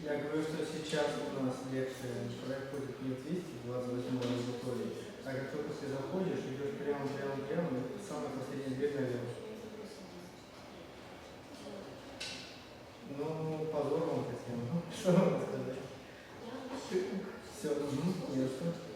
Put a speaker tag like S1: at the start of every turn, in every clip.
S1: Я говорю, что сейчас у нас лекция проходит не 200, 28 аудитории, а как только ты заходишь, идешь прямо, и самая последняя дверь налево. Ну, позор вам, Татьяна. Что вам сказать? Все, не что.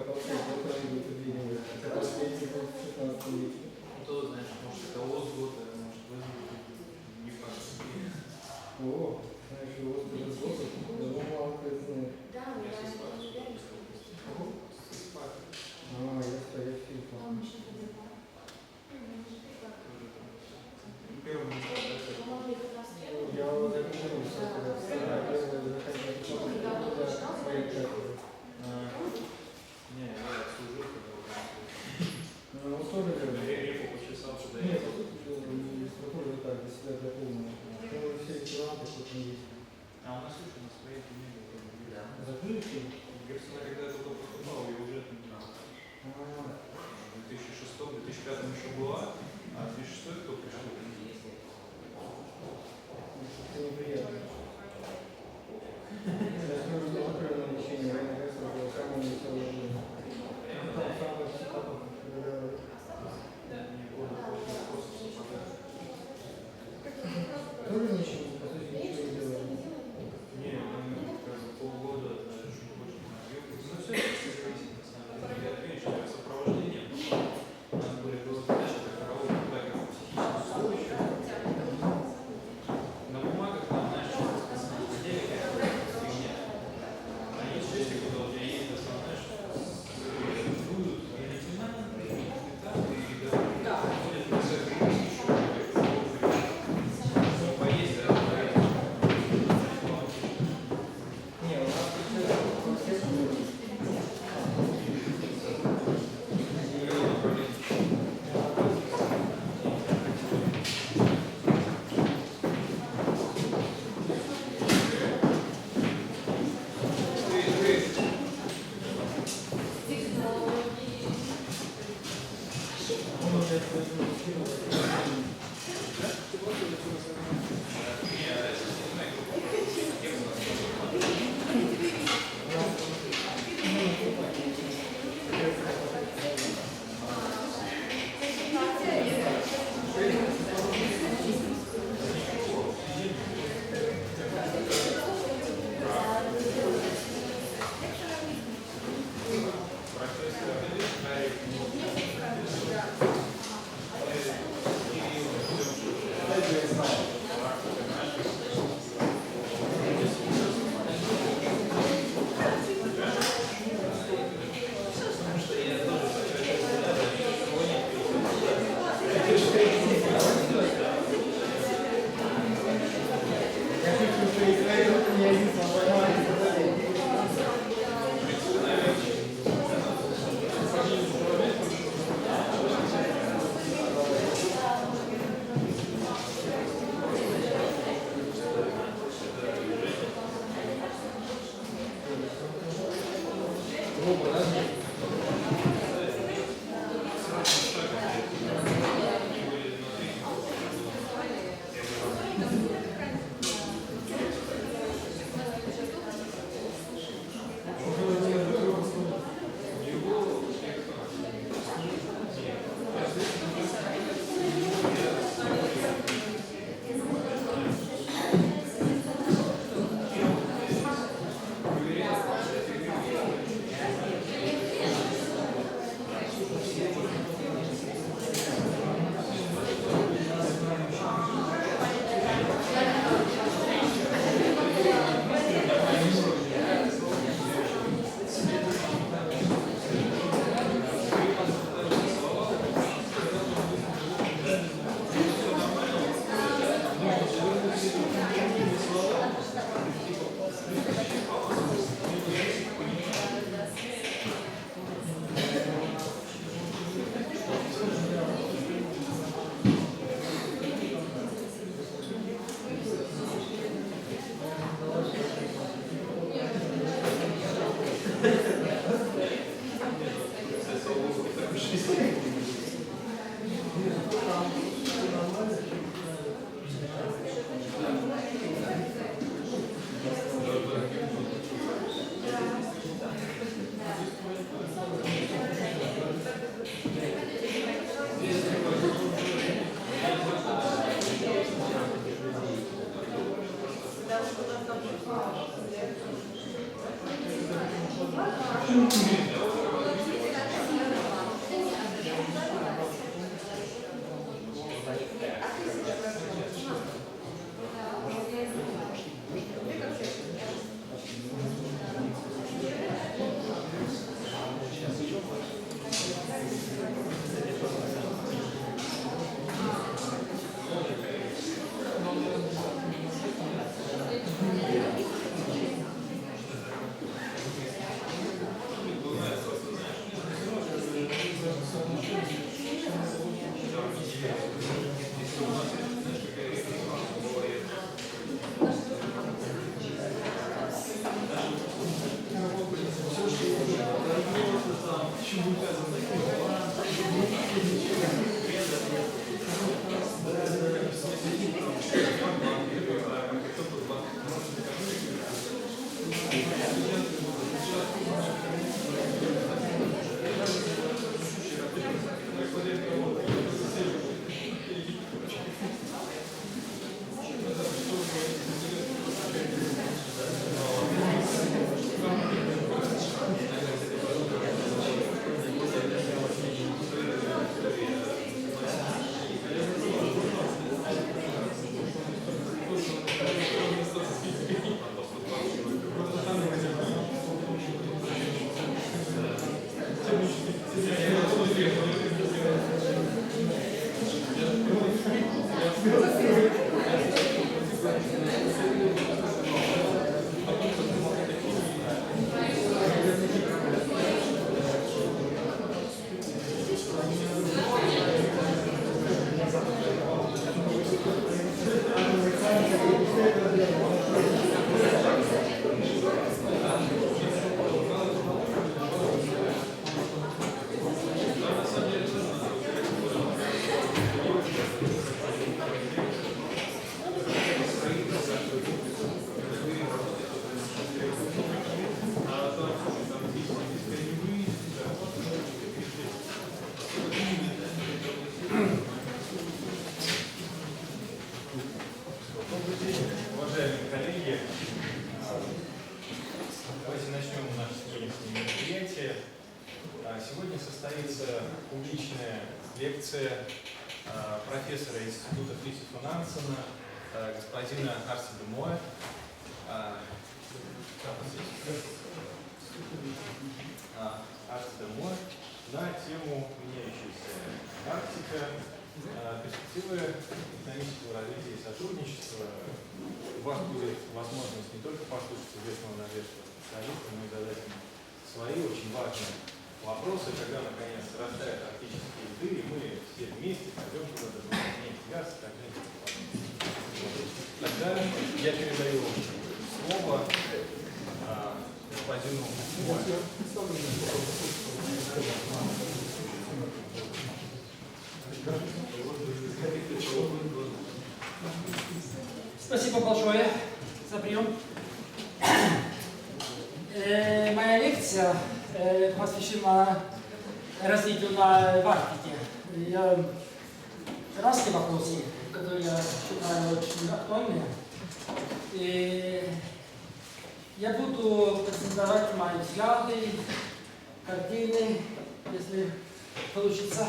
S1: получается, вот он будет выдвинуть. Хотя последний был в 16 веке.
S2: Ну, то, знаешь, может, это Озгод, может, не факт.
S1: О, знаешь, его Озгод, давно мало кто это знает.
S3: Да,
S2: Я
S3: да,
S2: со Спартой.
S1: Я стою в фильме.
S2: Первый
S1: Я загрузился, своей кафедры.
S2: Не, я служил,
S1: Ну, тоже
S2: когда репу почесал, куда я.
S1: Нет, по сути, не структура так, для себя дополнена. Ну, все эквиваленты что-то не есть.
S2: А у нас слушай, на своей не было.
S1: Закрыли фильм?
S2: Герцена, когда я туда поступал, я уже это не знал. В 2006-2005 еще была, а в 2006 кто пришел?
S1: Это неприятно. Я скажу, что закрыли на лечение, военной агрессии было самое веселое время. Там самое психопатное, когда тоже ничего, по сути, ничего не делали.
S2: Не, полгода чуть больше не могил. Ну, все это зависит, на самом деле. Я отвечу, как сопровождение. У нас были задачи, как работать так, как психически устойчиво. На бумагах там, знаешь, на самом деле, какая-то фигня. А есть части, куда у тебя есть, знаешь, будут и лейтенанты, и капитаны, и говорят, ходят по всякой еще, поесть, да,
S1: Не, у нас тут все
S2: Сегодня состоится публичная лекция профессора Института Фритьофа Нансена, господина Арилда Моэ. Арилда Моэ на тему «Меняющаяся Арктика. Перспективы экономического развития и сотрудничества». У вас будет возможность не только послушать известного норвежского специалиста, но и задать ему свои очень важные вопросы, когда наконец растают арктические льды, и мы все вместе пойдем куда-то менять газ, так далее. Тогда я передаю слово господину Моэ.
S3: Спасибо большое за прием. Моя лекция посвящена развитию в Арктике. Разные вопросы, которые я считаю очень актуальными. И я буду презентовать мои взгляды, картины, если получится.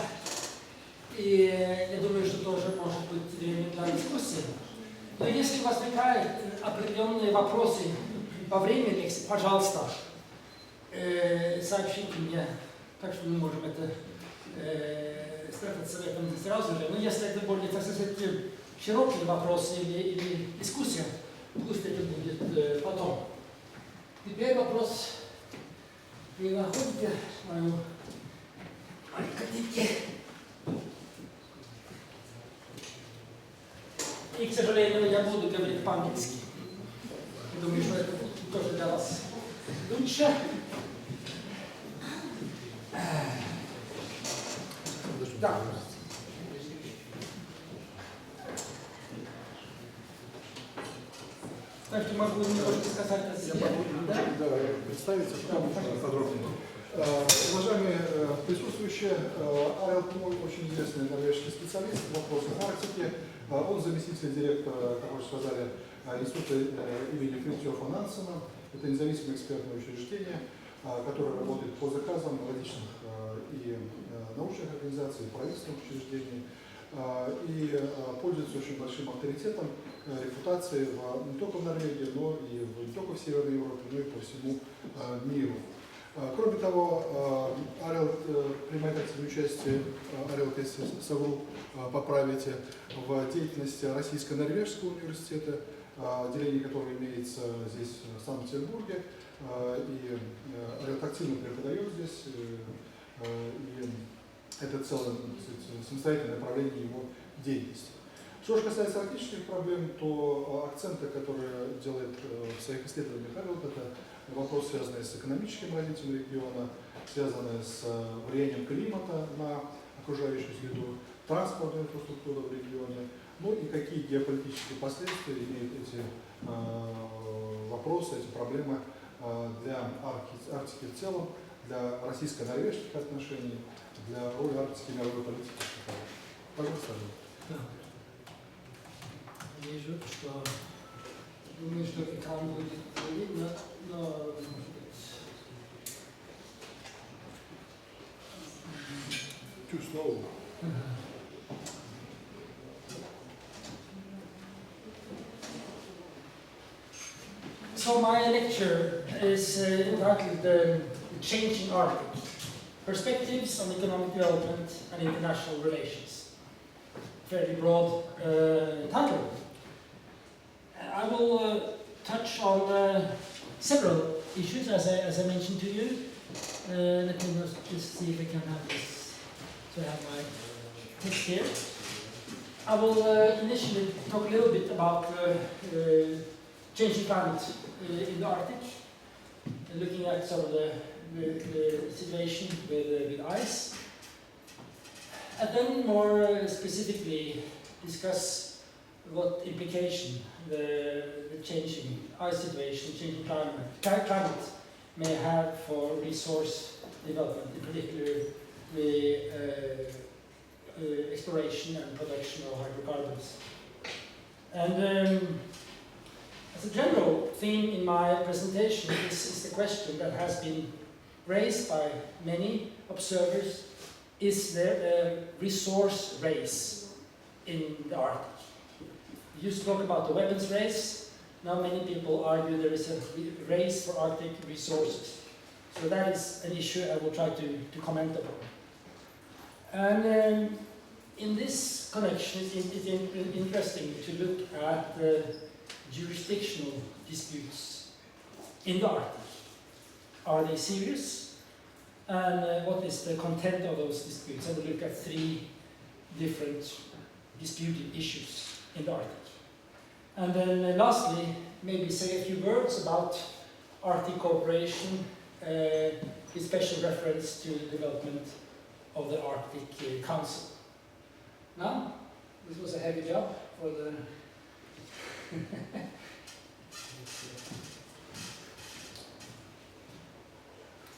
S3: И я думаю, что тоже может быть время для дискуссии. Но если возникают определенные вопросы во время лекции, пожалуйста, сообщите мне, так что мы можем это спрятаться в этом сразу же. Но если это более, так сказать, широкие вопросы или дискуссия, пусть это будет потом. Теперь вопрос. Вы находите мою картинку? И, к сожалению, я буду говорить по-английски. Думаю, что это тоже для вас лучше. Да. Так что могу немножко сказать о себе.
S4: Да, представиться, потом подробнее. Уважаемые присутствующие, Арилда Моэ очень известный норвежский специалист в вопросах Арктики. Он заместитель директора, как вы уже сказали, Института имени Фритьофа Нансена. Это независимое экспертное учреждение, которое работает по заказам различных и научных организаций, и правительственных учреждений, и пользуется очень большим авторитетом, репутацией не только в Норвегии, но и не только в Северной Европе, но и по всему миру. Кроме того, Арилда принимает активное участие, Арилда, если СПбГУ поправите, в деятельности Российско-норвежского университета, отделение которого имеется здесь, в Санкт-Петербурге, и Арилда активно преподает здесь, и это целое, самостоятельное направление его деятельности. Что же касается арктических проблем, то акценты, которые делает в своих исследованиях Арилда, это вопросы, связанные с экономическим развитием региона, связанные с влиянием климата на окружающую среду, транспортную инфраструктуру в регионе, ну и какие геополитические последствия имеют эти вопросы, эти проблемы для Арктики в целом, для российско-норвежских отношений, для роли Арктики в мировой политике. Пожалуйста.
S3: Да. Вижу, что думаю, что экран будет видно, но
S4: Too slow.
S3: So my lecture is entitled Changing Arctic, Perspectives on Economic Development and International Relations. Fairly broad title. I will touch on several issues, as I mentioned to you. Let me just see if I can have this. So I have my text here. I will initially talk a little bit about changing climate in the Arctic, looking at sort of the situation with ice, and then more specifically discuss what implication the changing ice situation, changing climate may have for resource development, in particular the exploration and production of hydrocarbons. And as a general theme in my presentation, this is the question that has been raised by many observers, is there a resource race in the Arctic? We used to talk about the weapons race. Now many people argue there is a race for Arctic resources. So that is an issue I will try to comment upon. And in this connection, it's interesting to look at the jurisdictional disputes in the Arctic. Are they serious? And what is the content of those disputes? I will look at 3 different disputed issues in the Arctic. And then lastly, maybe say a few words about Arctic cooperation, with special reference to the development of the Arctic Council. Now, this was a heavy job for the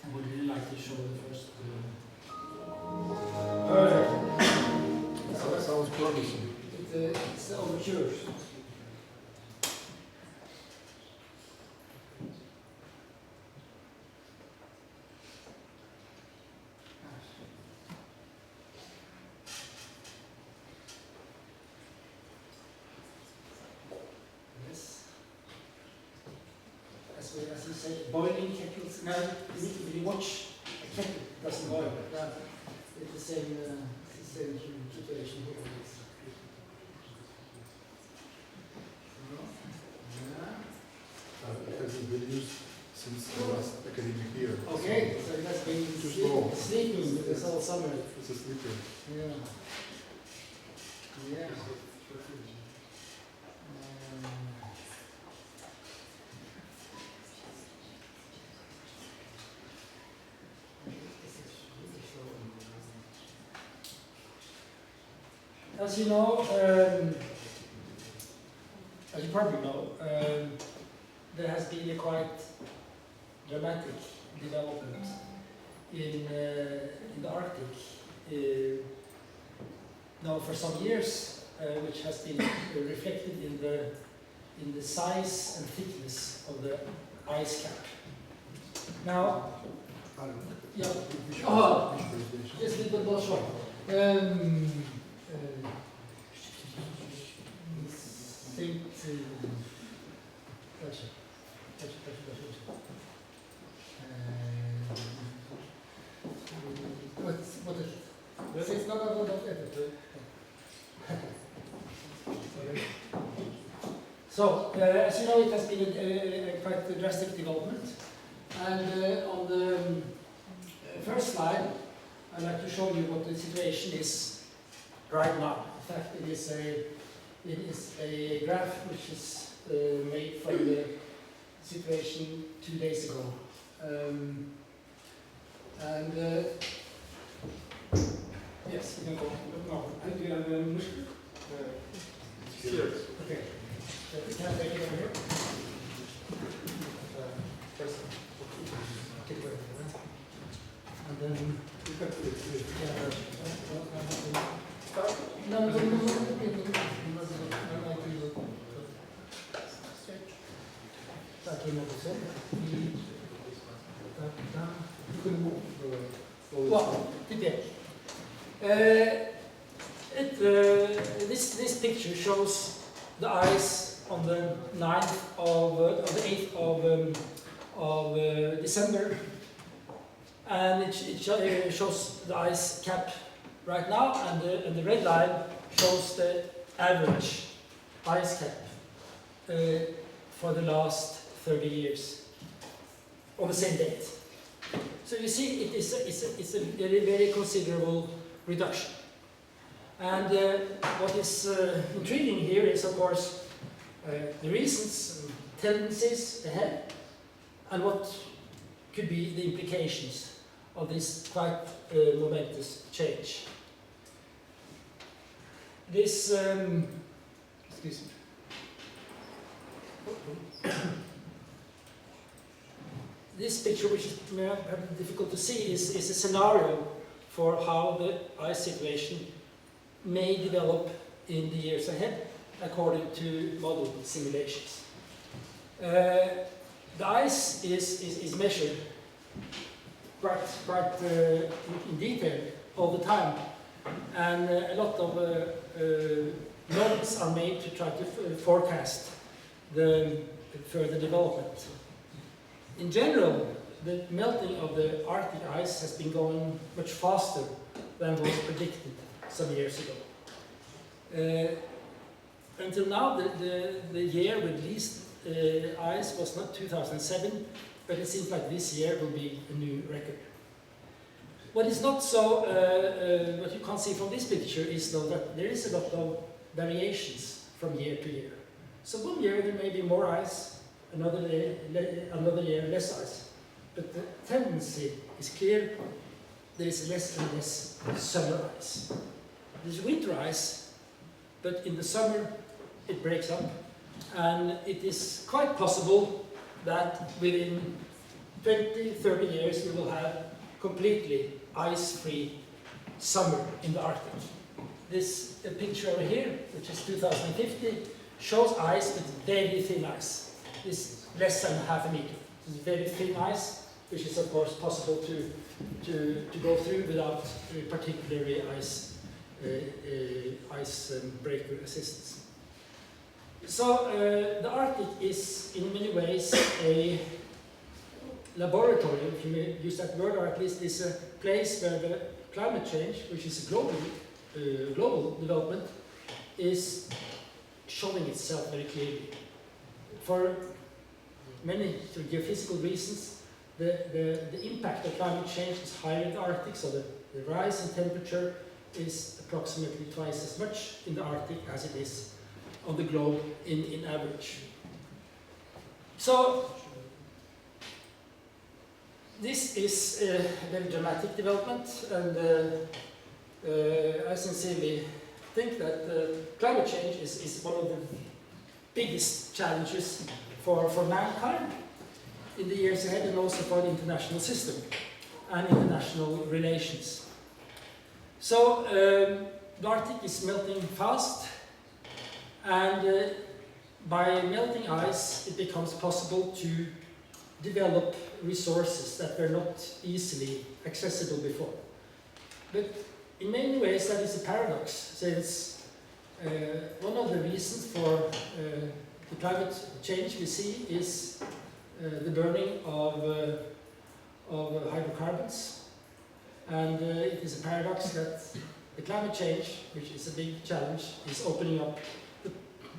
S3: I would really like to show the first.
S4: That sounds promising.
S3: It's the overture. As you say, boiling kettles. Now, if you watch a kettle, it doesn't boil. It's the same situation here.
S4: It hasn't been used since the last academic year.
S3: Okay, so it has been
S4: Too slow.
S3: sleeping this whole summer.
S4: It's a sleeper.
S3: Yeah. Yeah. As you know, as you probably know, there has been a quite dramatic development in the Arctic now for some years, which has been reflected in the size and thickness of the ice cap. Now, yeah, just a little bit more short. What is it? It's not about it. So, as you know, it has been a quite drastic development. And on the first slide, I'd like to show you what the situation is right now. In fact, it is a graph which is made from the situation 2 days ago. Yes, you can go. No, do you have a mushroom?
S4: Here.
S3: Okay. Can I take it over here?
S4: First.
S3: Take it over here. And then
S4: You can do it. You can move
S3: well, this picture shows the ice on the 9th of the 8th of December, and it shows the ice cap right now, and the red line shows the average ice cap for the last 30 years on the same date. So you see, it's a very, very considerable reduction. And what is intriguing here is, of course, the reasons, and tendencies ahead, and what could be the implications of this quite momentous change. This, excuse me. This picture, which is perhaps difficult to see, is a scenario for how the ice situation may develop in the years ahead, according to model simulations. The ice is measured quite in detail all the time, and a lot of models are made to try to forecast the further development. In general, the melting of the Arctic ice has been going much faster than was predicted some years ago. Until now, the year with least ice was not 2007, but it seems like this year will be a new record. What is not so, what you can't see from this picture is though that there is a lot of variations from year to year. So one year there may be more ice, another year less ice. But the tendency is clear, there is less and less summer ice. There's winter ice, but in the summer it breaks up, and it is quite possible that within 20, 30 years we will have completely ice-free summer in the Arctic. This picture over here, which is 2050, shows ice but very thin ice. It's less than half a meter. It's very thin ice, which is of course possible to go through without particularly ice breaker assistance. So the Arctic is in many ways a laboratory, if you may use that word, or at least is a place where the climate change, which is a global development, is showing itself very clearly. For many geophysical reasons, the impact of climate change is higher in the Arctic, so the rise in temperature is approximately twice as much in the Arctic as it is on the globe in average. So this is a very dramatic development, and I sincerely think that climate change is one of the biggest challenges for mankind in the years ahead, and also for the international system and international relations. So the Arctic is melting fast, and by melting ice it becomes possible to develop resources that were not easily accessible before. But in many ways that is a paradox, since one of the reasons for the climate change we see is the burning of hydrocarbons, and it is a paradox that the climate change, which is a big challenge, is opening up the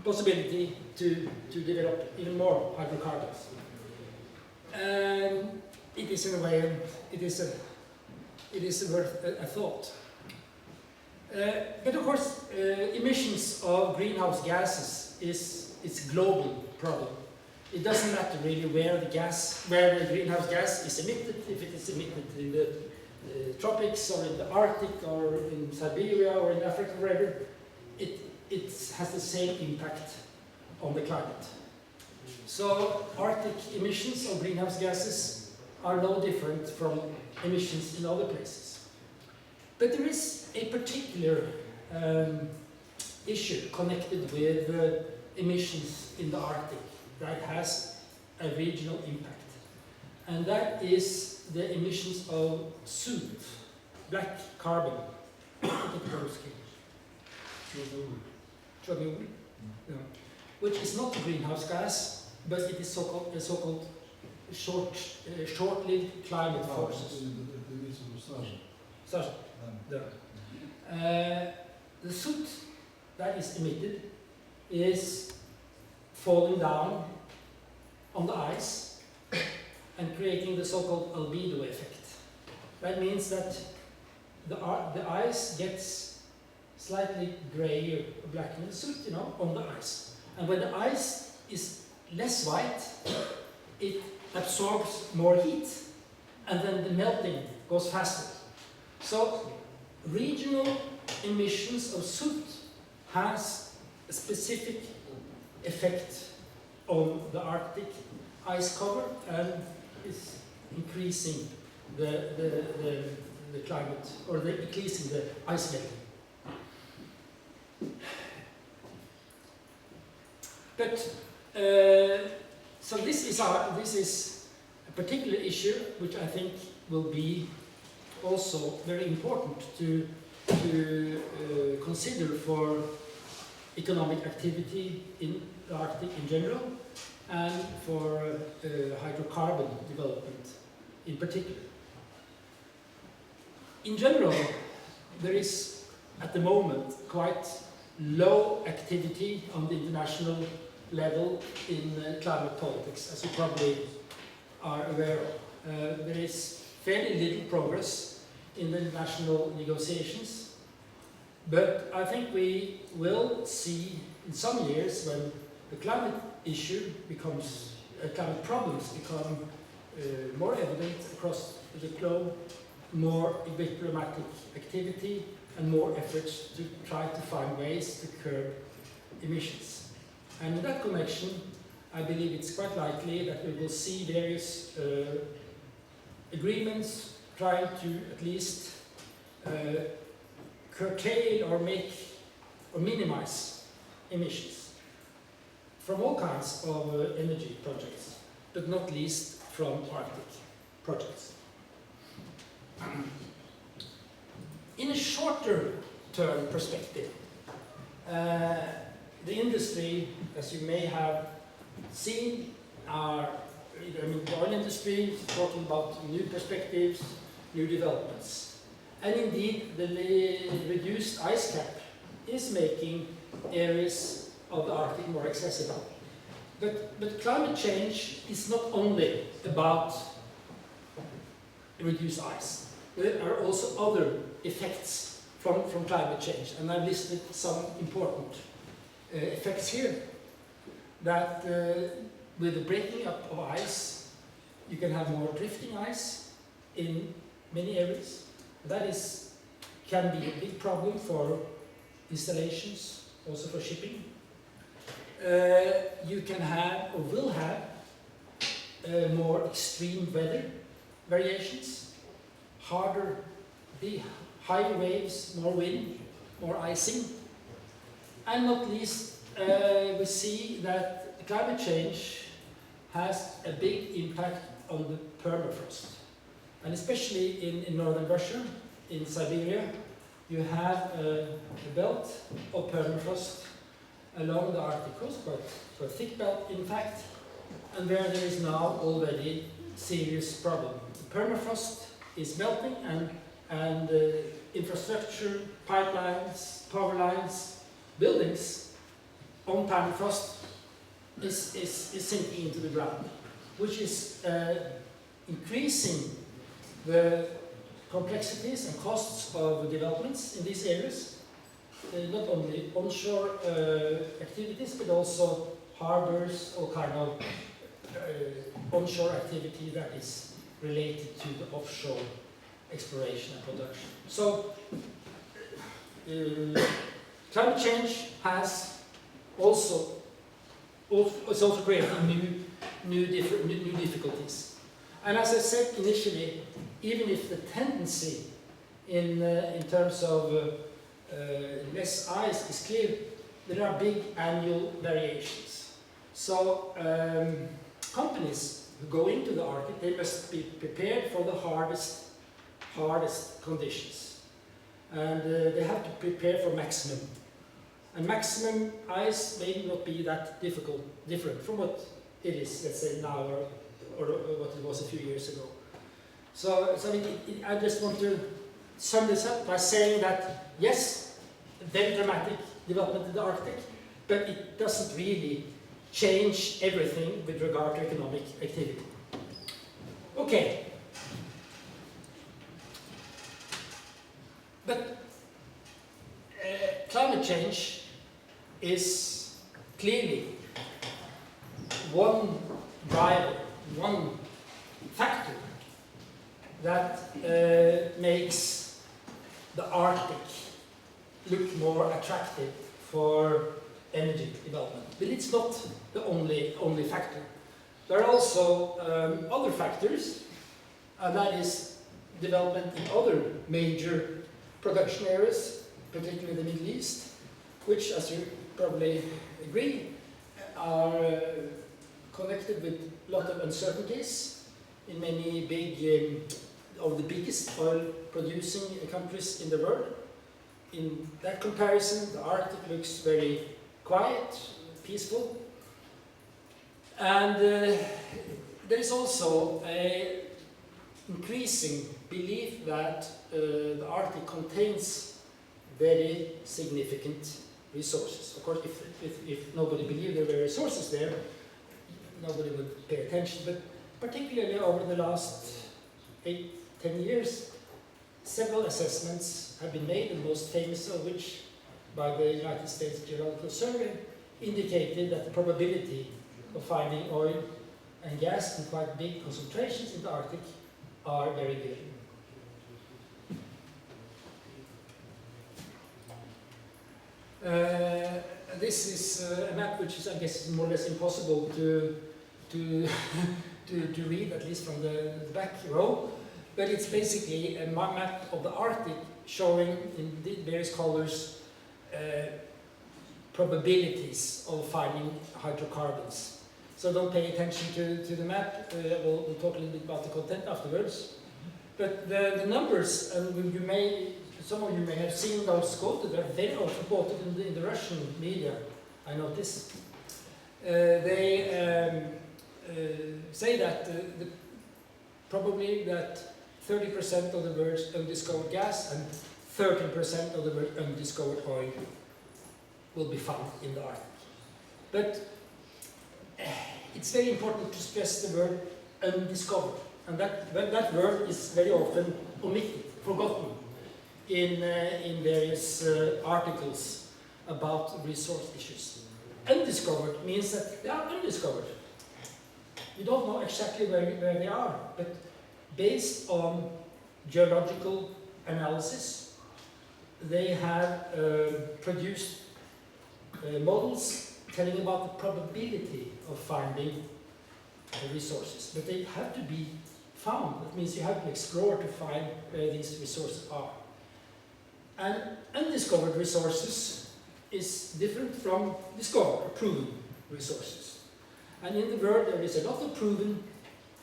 S3: possibility to develop even more hydrocarbons. And it is in a way, it is worth a thought. But of course, emissions of greenhouse gases is a global problem. It doesn't matter really where the greenhouse gas is emitted, if it is emitted in the tropics or in the Arctic or in Siberia or in Africa, wherever, it has the same impact on the climate. So Arctic emissions of greenhouse gases are no different from emissions in other places. But there is a particular issue connected with emissions in the Arctic that has a regional impact, and that is the emissions of soot, black carbon, which is not a greenhouse gas, but it is so-called short-lived climate forces. The soot that is emitted is falling down on the ice and creating the so-called albedo effect. That means that the ice gets slightly grayer or black in the soot, on the ice. And when the ice is less white, it absorbs more heat, and then the melting goes faster. So regional emissions of soot has a specific effect on the Arctic ice cover and is increasing the climate, or increasing the ice level. But so this is particular issue which I think will be also very important to consider for economic activity in the Arctic in general and for hydrocarbon development in particular. In general, there is at the moment quite low activity on the international level in climate politics, as you probably are aware of. There is fairly little progress in the international negotiations, but I think we will see in some years when the climate issue becomes, climate problems become more evident across the globe, more diplomatic activity and more efforts to try to find ways to curb emissions. And in that connection, I believe it's quite likely that we will see various agreements trying to at least curtail or make or minimize emissions from all kinds of energy projects, but not least from Arctic projects. In a shorter term perspective, the industry, as you may have seen, the oil industry is talking about new perspectives, new developments. And indeed, the reduced ice cap is making areas of the Arctic more accessible. But climate change is not only about reduced ice. There are also other effects from climate change, and I've listed some important effects here. That with the breaking up of ice, you can have more drifting ice in many areas. That can be a big problem for installations, also for shipping. You can have, or will have, more extreme weather variations, higher waves, more wind, more icing. And not least, we see that climate change has a big impact on the permafrost. And especially in northern Russia, in Siberia, you have a belt of permafrost along the Arctic coast, quite a thick belt in fact, and where there is now already serious problem. The permafrost is melting and infrastructure, pipelines, power lines, buildings on permafrost is sinking into the ground, which is increasing the complexities and costs of developments in these areas, not only onshore activities, but also harbors, all kind of onshore activity that is related to the offshore exploration and production. So, climate change has also creating new difficulties. And as I said initially, even if the tendency in terms of less ice is clear, there are big annual variations. So companies who go into the Arctic, they must be prepared for the hardest conditions. And they have to prepare for maximum. And maximum ice may not be that different from what it is, let's say now, or what it was a few years ago. So I just want to sum this up by saying that, yes, very dramatic development in the Arctic, but it doesn't really change everything with regard to economic activity. Okay. But climate change is clearly one driver, one factor that makes the Arctic look more attractive for energy development. But it's not the only factor. There are also other factors, and that is development in other major production areas, particularly the Middle East, which, as you probably agree, are connected with a lot of uncertainties in many big, of the biggest oil-producing countries in the world. In that comparison, the Arctic looks very quiet, peaceful. And there is also an increasing belief that the Arctic contains very significant resources. Of course, if nobody believed there were resources there, nobody would pay attention. But particularly over the last 8-10 years, several assessments have been made, the most famous of which by the United States Geological Survey indicated that the probability of finding oil and gas in quite big concentrations in the Arctic are very good. This is a map which is, I guess, more or less impossible to read, at least from the back row. But it's basically a map of the Arctic showing in the various colors probabilities of finding hydrocarbons. So don't pay attention to the map. We'll talk a little bit about the content afterwards. But the numbers, and some of you may have seen those quoted, they're very often quoted in the Russian media, I notice. They say that probably that 30% of the world's undiscovered gas and 13% of the world's undiscovered oil will be found in the Arctic. But it's very important to stress the word undiscovered, and that word is very often omitted, forgotten in various articles about resource issues. Undiscovered means that they are undiscovered. We don't know exactly where they are, but based on geological analysis, they have produced models telling about the probability of finding resources. But they have to be found. That means you have to explore to find where these resources are. And undiscovered resources is different from discovered or proven resources. And in the world there is a lot of proven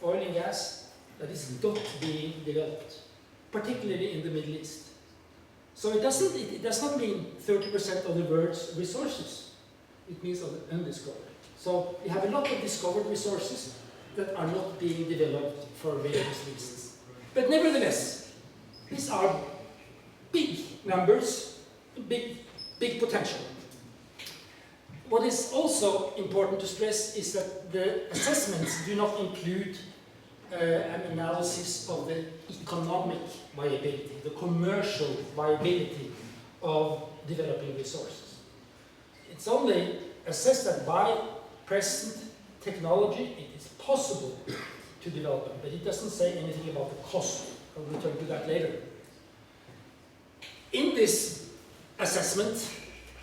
S3: oil and gas that is not being developed, particularly in the Middle East. So it does not mean 30% of the world's resources. It means of the undiscovered. So we have a lot of discovered resources that are not being developed for various reasons. But nevertheless, these are big numbers, big potential. What is also important to stress is that the assessments do not include an analysis of the economic viability, the commercial viability of developing resources. It's only assessed that by present technology it is possible to develop them, but it doesn't say anything about the cost. I'll return to that later. In this assessment,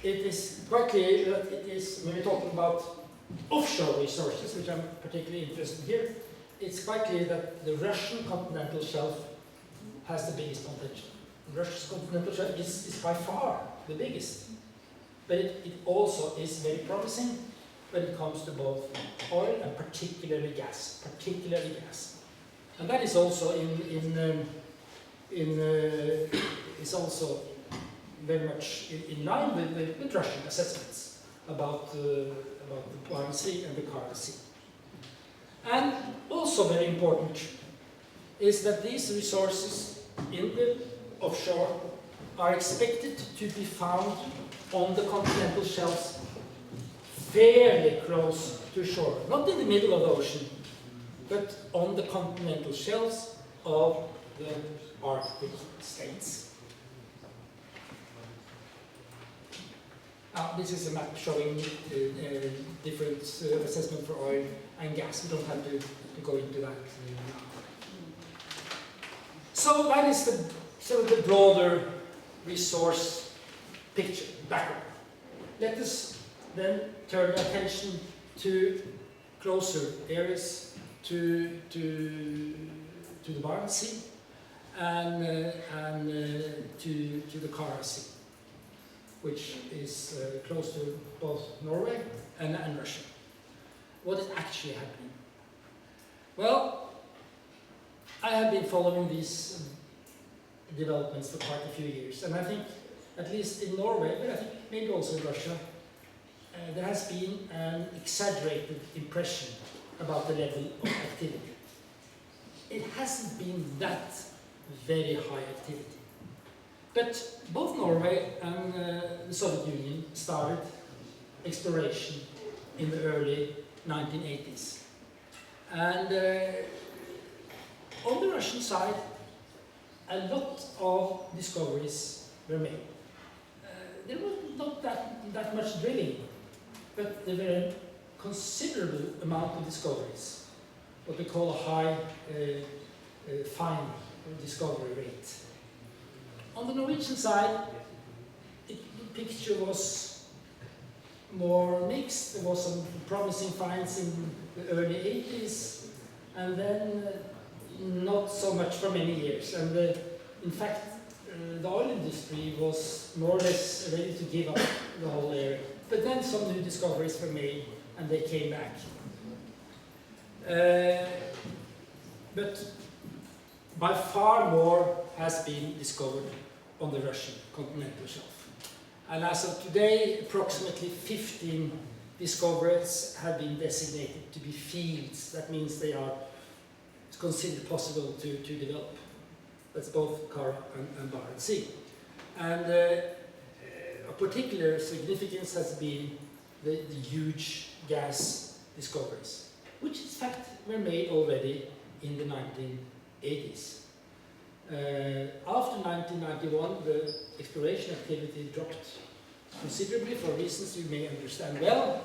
S3: it is quite clear that it is, when we're talking about offshore resources, which I'm particularly interested in here, it's quite clear that the Russian continental shelf has the biggest potential. The Russian continental shelf is by far the biggest. But it also is very promising when it comes to both oil and particularly gas. And that is also is also very much in line with Russian assessments about the Barents Sea and the Kara Sea. And also very important is that these resources in the offshore are expected to be found on the continental shelves fairly close to shore. Not in the middle of the ocean, but on the continental shelves of the Arctic states. This is a map showing different assessment for oil and gas. We don't have to go into that now. So that is the sort of the broader resource picture, background. Let us then turn attention to closer areas, to the Barents Sea and to the Kara Sea, which is close to both Norway and Russia. What is actually happening? Well, I have been following these developments for quite a few years, and I think, at least in Norway, but I think maybe also in Russia, there has been an exaggerated impression about the level of activity. It hasn't been that very high activity. But both Norway and the Soviet Union started exploration in the early 1980s. And on the Russian side, a lot of discoveries were made. There was not that much drilling, but there were a considerable amount of discoveries, what we call a high fine discovery rate. On the Norwegian side, the picture was more mixed. There was some promising finds in the early 80s, and then not so much for many years. And in fact, the oil industry was more or less ready to give up the whole area. But then some new discoveries were made, and they came back. But by far more has been discovered on the Russian continental shelf. And as of today, approximately 15 discoveries have been designated to be fields. That means they are considered possible to develop. That's both Kara and Barents Sea. And of particular significance has been the huge gas discoveries, which in fact were made already in the 1980s. After 1991, the exploration activity dropped considerably for reasons you may understand well,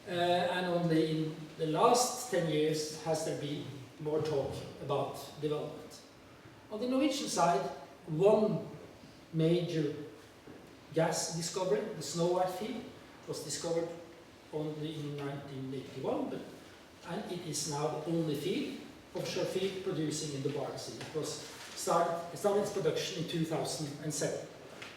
S3: and only in the last 10 years has there been more talk about development. On the Norwegian side, one major gas discovery, the Snow White field, was discovered only in 1981, and it is now the only field, offshore field, producing in the Barents Sea. It started its production in 2007.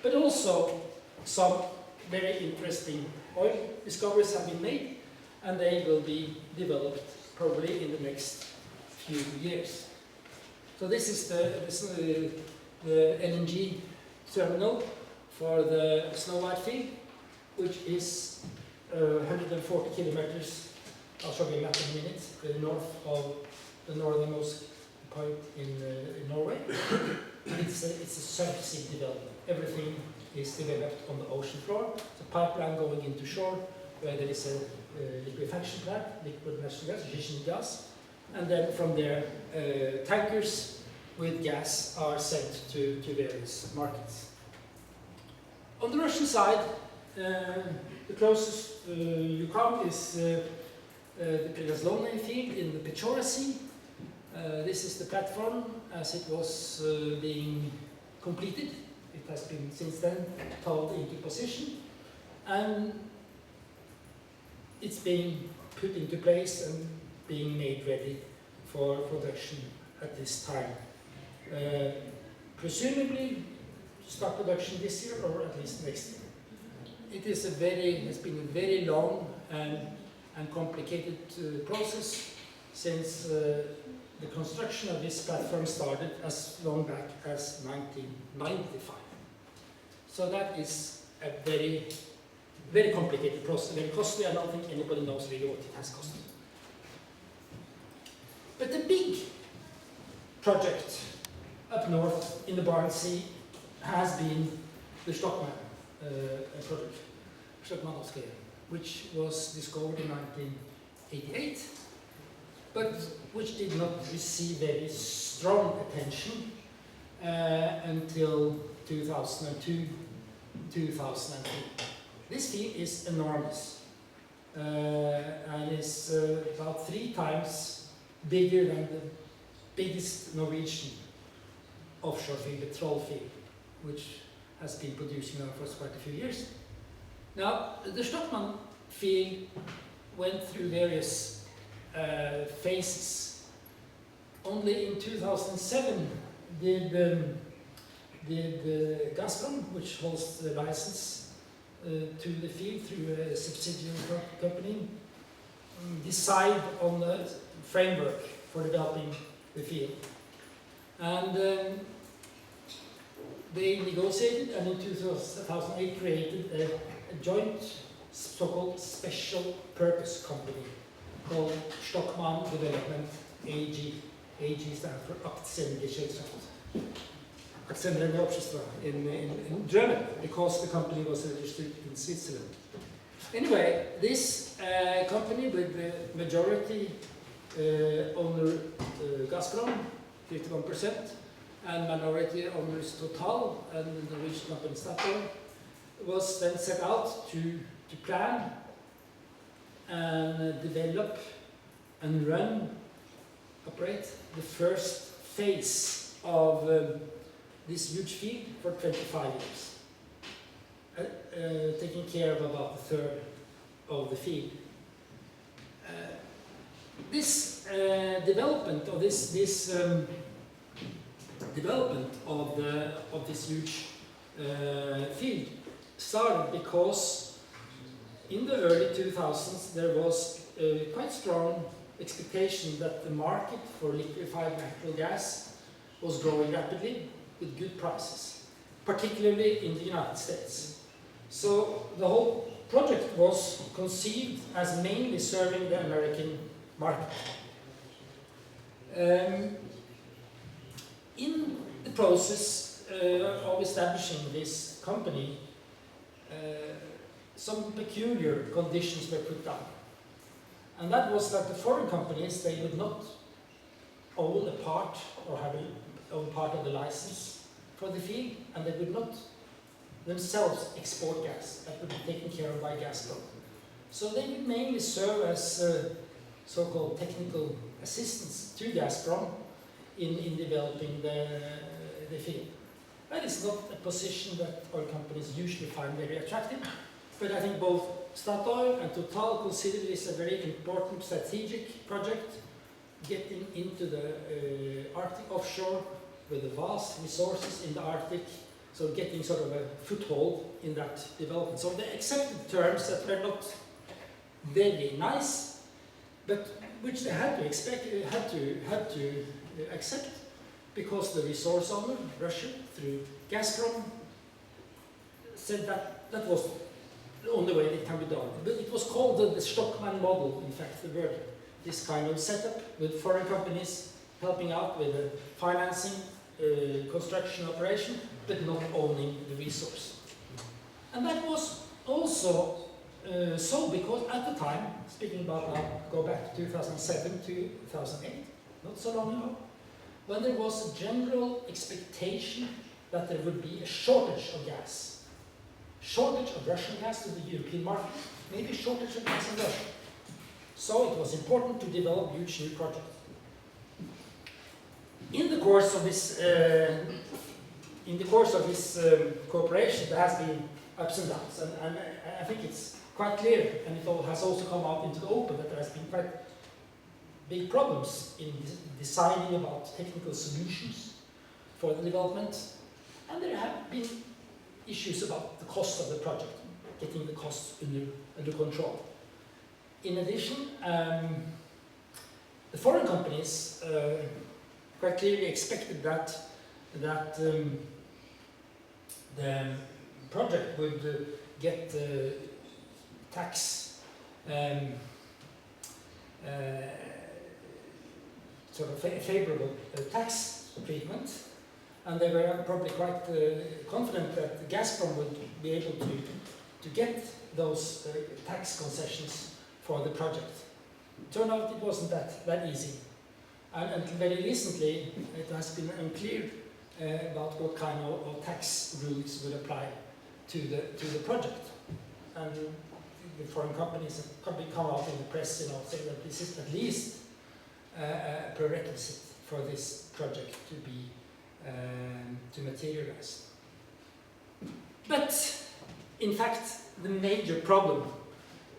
S3: But also some very interesting oil discoveries have been made, and they will be developed probably in the next few years. So this is the LNG terminal for the Snow White field, which is 140 kilometers, I'll show you a map in a minute, north of the northernmost point in Norway. It's a subsea development. Everything is developed on the ocean floor. It's a pipeline going into shore where there is a liquefaction plant, liquid natural gas, schistose gas, and then from there tankers with gas are sent to various markets. On the Russian side, the closest you come is the Perezlovny field in the Pechora Sea. This is the platform as it was being completed. It has been since then towed into position, and it's being put into place and being made ready for production at this time. Presumably start production this year or at least next year. It is has been a very long and complicated process since the construction of this platform started as long back as 1995. So that is a very, very complicated process, very costly. I don't think anybody knows really what it has cost. But the big project up north in the Barents Sea has been the Stockman project, Stockmanovskaya, which was discovered in 1988, but which did not receive very strong attention until 2002, 2003. This field is enormous and is about 3 times bigger than the biggest Norwegian offshore field, the Troll field, which has been producing now for quite a few years. Now, the Stockman field went through various phases. Only in 2007 did Gazprom, which holds the license to the field through a subsidiary company, decide on the framework for developing the field. And they negotiated, and in 2008 created a joint so-called special purpose company called Stockmann Development AG. AG stands for Aktiengesellschaft. Aktienägande Общество in German, because the company was registered in Switzerland. Anyway, this company with the majority owner Gazprom, 51%, and minority owners Total and the Norwegian company Statoil, was then set out to plan and develop and operate the first phase of this huge field for 25 years, taking care of about a third of the field. This development of this huge field started because in the early 2000s there was a quite strong expectation that the market for liquefied natural gas was growing rapidly with good prices, particularly in the United States. So the whole project was conceived as mainly serving the American market. In the process of establishing this company, some peculiar conditions were put down. And that was that the foreign companies, they would not own a part or have own part of the license for the field, and they would not themselves export gas. That would be taken care of by Gazprom. So they would mainly serve as so-called technical assistants to Gazprom in developing the field. That is not a position that oil companies usually find very attractive, but I think both Statoil and Total consider this a very important strategic project, getting into the Arctic offshore with the vast resources in the Arctic, so getting sort of a foothold in that development. So they accepted terms that were not very nice, but which they had to accept, because the resource owner, Russia, through Gazprom, said that that was the only way it can be done. But it was called the Stockmann model, in fact, the word. This kind of setup with foreign companies helping out with the financing, construction operation, but not owning the resource. And that was also so because at the time, speaking about now, go back to 2007 to 2008, not so long ago, when there was a general expectation that there would be a shortage of gas. Shortage of Russian gas to the European market, maybe shortage of gas in Russia. So it was important to develop huge new projects. In the course of this, cooperation, there has been ups and downs, and I think it's quite clear, and it all has also come out into the open, that there has been quite big problems in deciding about technical solutions for the development, and there have been issues about the cost of the project, getting the costs under control. In addition, the foreign companies quite clearly expected that the project would get tax sort of favorable tax treatment, and they were probably quite confident that Gazprom would be able to get those tax concessions for the project. Turned out it wasn't that easy, and until very recently it has been unclear about what kind of tax rules would apply to the project. And the foreign companies have come out in the press, saying that this is at least a prerequisite for this project to materialize. But in fact, the major problem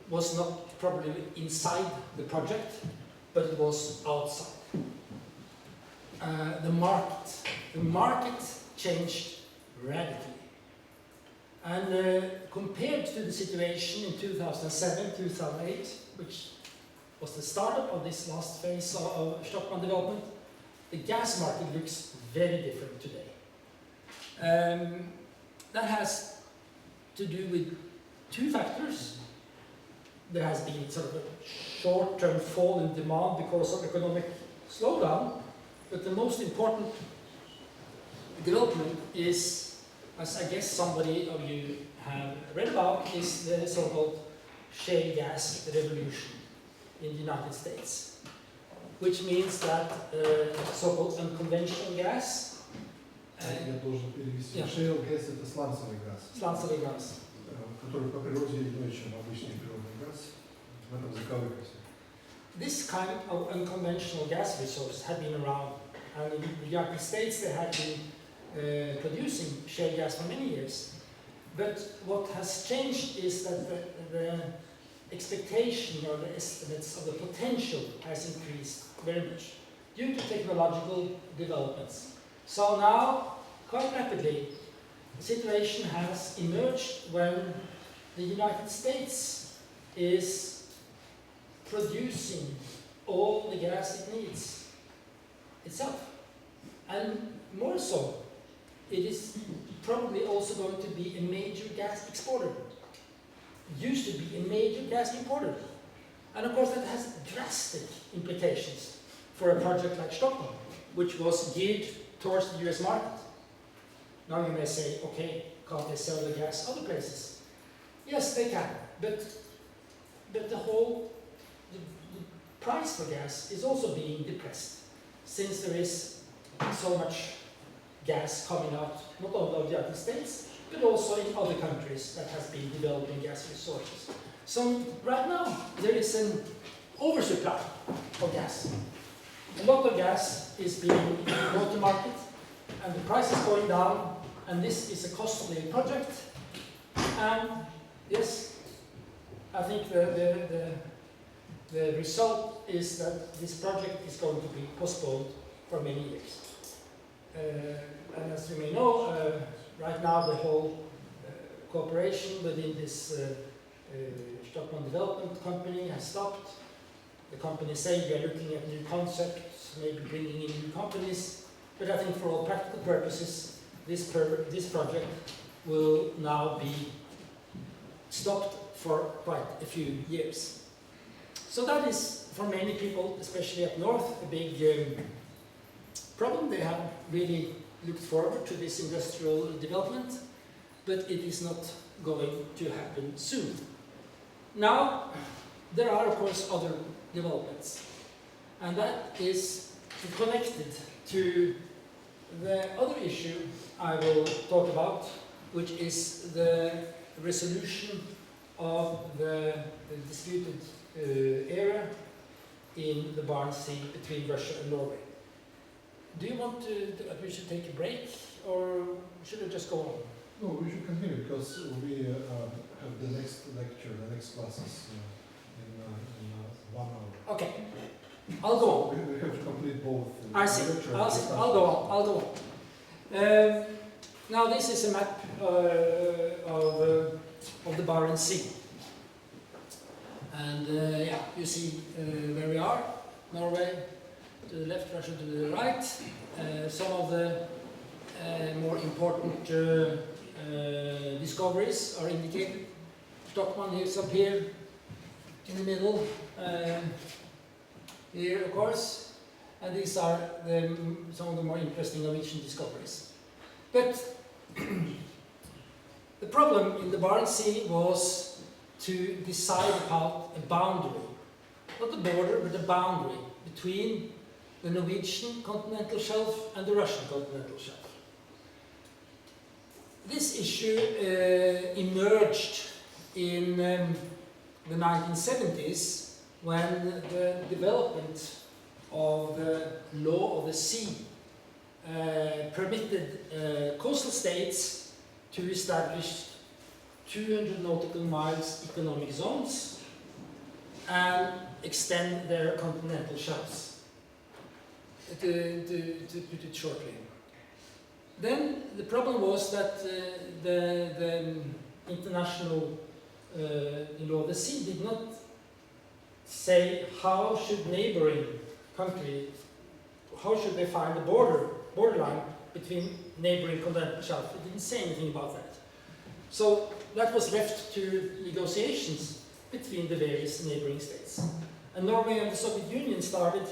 S3: was not probably inside the project, but it was outside. The market changed radically. And compared to the situation in 2007, 2008, which was the startup of this last phase of Stockmann development, the gas market looks very different today. That has to do with two factors. There has been sort of a short-term fall in demand because of economic slowdown, but the most important development is, as I guess somebody of you have read about, is the so-called shale gas revolution in the United States, which means that so-called unconventional gas.
S4: Я должен перевести. Shale gas — это сланцевый газ.
S3: Сланцевый газ.
S4: Который по природе иной, чем обычный природный газ. В этом заковыка.
S3: This kind of unconventional gas resources have been around, and in the United States they have been producing shale gas for many years. But what has changed is that the expectation or the estimates of the potential has increased very much due to technological developments. So now, quite rapidly, the situation has emerged when the United States is producing all the gas it needs itself. And more so, it is probably also going to be a major gas exporter. It used to be a major gas importer. And of course that has drastic implications for a project like Stockholm, which was geared towards the US market. Now you may say, okay, can't they sell the gas other places? Yes, they can, but the price for gas is also being depressed, since there is so much gas coming out, not only of the United States, but also in other countries that has been developing gas resources. So right now, there is an oversupply of gas. A lot of gas is being brought to market, and the price is going down, and this is a costly project. And yes, I think the result is that this project is going to be postponed for many years. And as you may know, right now the whole cooperation within this Stockholm Development Company has stopped. The company say we are looking at new concepts, maybe bringing in new companies, but I think for all practical purposes, this project will now be stopped for quite a few years. So that is, for many people, especially up north, a big problem. They have really looked forward to this industrial development, but it is not going to happen soon. Now, there are, of course, other developments, and that is connected to the other issue I will talk about, which is the resolution of the disputed area in the Barents Sea between Russia and Norway. Do you want that we should take a break, or should I just go on?
S4: No, we should continue, because we have the next lecture, the next classes in 1 hour.
S3: Okay, I'll go on.
S4: We have to complete both.
S3: I see. I'll go on. Now this is a map of the Barents Sea. And yeah, you see where we are. Norway to the left, Russia to the right. Some of the more important discoveries are indicated. Stockholm is up here in the middle. Here, of course. And these are some of the more interesting Norwegian discoveries. But the problem in the Barents Sea was to decide about a boundary, not a border, but a boundary between the Norwegian continental shelf and the Russian continental shelf. This issue emerged in the 1970s when the development of the law of the sea permitted coastal states to establish 200 nautical miles economic zones and extend their continental shelves, to put it shortly. Then the problem was that the international law of the sea did not say how should neighboring country how should they find the borderline between neighboring continental shelf? It didn't say anything about that. So that was left to negotiations between the various neighboring states. And Norway and the Soviet Union started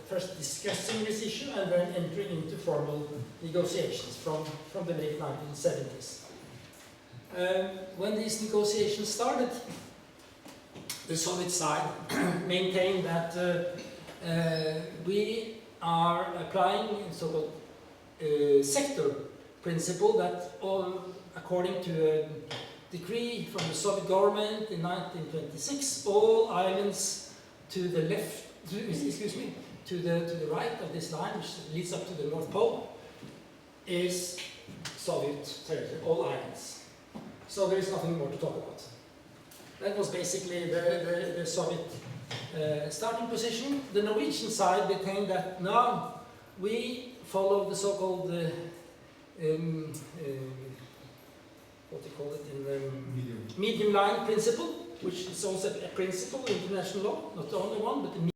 S3: first discussing this issue and then entering into formal negotiations from the late 1970s. When these negotiations started, the Soviet side maintained that we are applying a so-called sector principle that according to a decree from the Soviet government in 1926, all islands to the left, to the right of this line, which leads up to the North Pole, is Soviet territory, all islands. So there is nothing more to talk about. That was basically the Soviet starting position. The Norwegian side maintained that now we follow the so-called what do you call it in the medium line principle, which is also a principle in international law, not the only one, but the